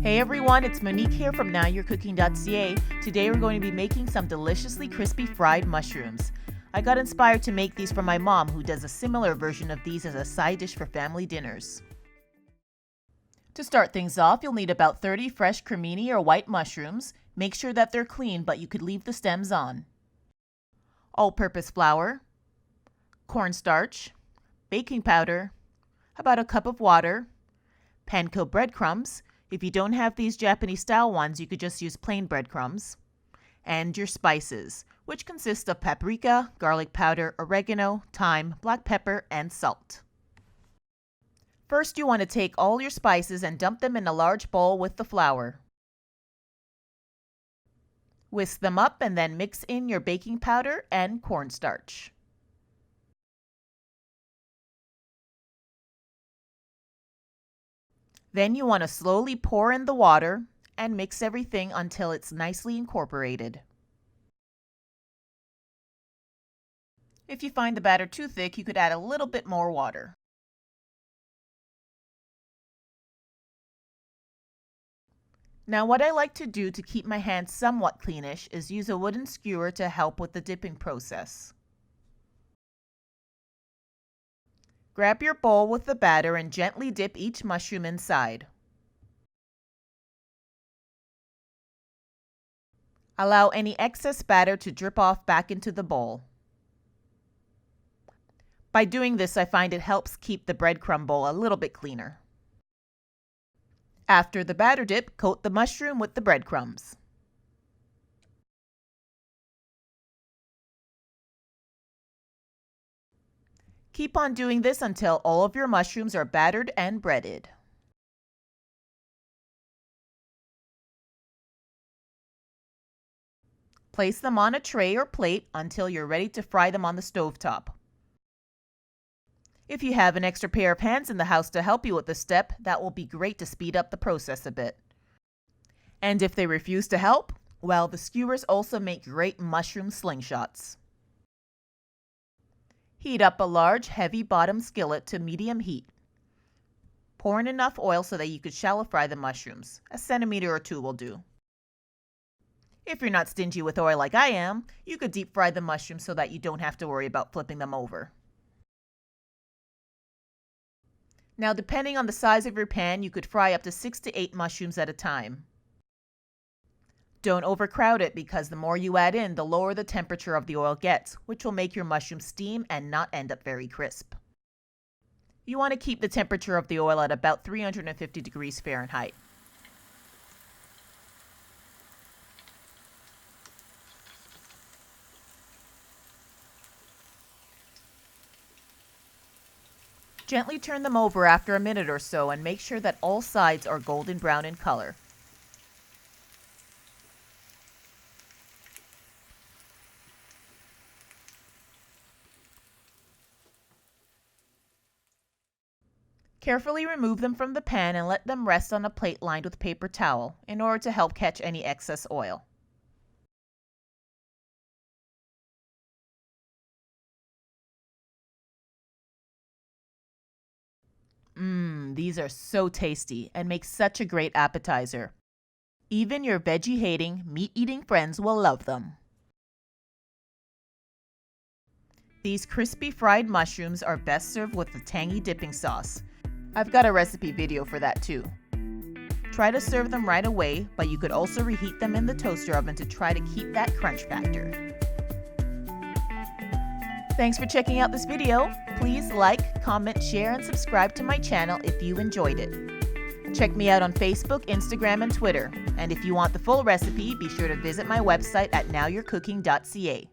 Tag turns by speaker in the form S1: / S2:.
S1: Hey everyone, it's Monique here from NowYou'reCooking.ca. Today we're going to be making some deliciously crispy fried mushrooms. I got inspired to make these from my mom, who does a similar version of these as a side dish for family dinners. To start things off, you'll need about 30 fresh cremini or white mushrooms. Make sure that they're clean, but you could leave the stems on. All-purpose flour, cornstarch, baking powder, about a cup of water, panko breadcrumbs. If you don't have these Japanese-style ones, you could just use plain breadcrumbs. And your spices, which consist of paprika, garlic powder, oregano, thyme, black pepper, and salt. First, you want to take all your spices and dump them in a large bowl with the flour. Whisk them up and then mix in your baking powder and cornstarch. Then you want to slowly pour in the water and mix everything until it's nicely incorporated. If you find the batter too thick, you could add a little bit more water. Now what I like to do to keep my hands somewhat cleanish is use a wooden skewer to help with the dipping process. Grab your bowl with the batter and gently dip each mushroom inside. Allow any excess batter to drip off back into the bowl. By doing this, I find it helps keep the breadcrumb bowl a little bit cleaner. After the batter dip, coat the mushroom with the breadcrumbs. Keep on doing this until all of your mushrooms are battered and breaded. Place them on a tray or plate until you're ready to fry them on the stovetop. If you have an extra pair of hands in the house to help you with this step, that will be great to speed up the process a bit. And if they refuse to help, well, the skewers also make great mushroom slingshots. Heat up a large, heavy-bottomed skillet to medium heat. Pour in enough oil so that you could shallow fry the mushrooms. A centimeter or two will do. If you're not stingy with oil like I am, you could deep fry the mushrooms so that you don't have to worry about flipping them over. Now, depending on the size of your pan, you could fry up to 6 to 8 mushrooms at a time. Don't overcrowd it, because the more you add in, the lower the temperature of the oil gets, which will make your mushrooms steam and not end up very crisp. You want to keep the temperature of the oil at about 350 degrees Fahrenheit. Gently turn them over after a minute or so and make sure that all sides are golden brown in color. Carefully remove them from the pan and let them rest on a plate lined with paper towel in order to help catch any excess oil. These are so tasty and make such a great appetizer. Even your veggie-hating, meat-eating friends will love them. These crispy fried mushrooms are best served with the tangy dipping sauce. I've got a recipe video for that too. Try to serve them right away, but you could also reheat them in the toaster oven to try to keep that crunch factor. Thanks for checking out this video. Please like, comment, share, and subscribe to my channel if you enjoyed it. Check me out on Facebook, Instagram, and Twitter. And if you want the full recipe, be sure to visit my website at NowYou'reCooking.ca.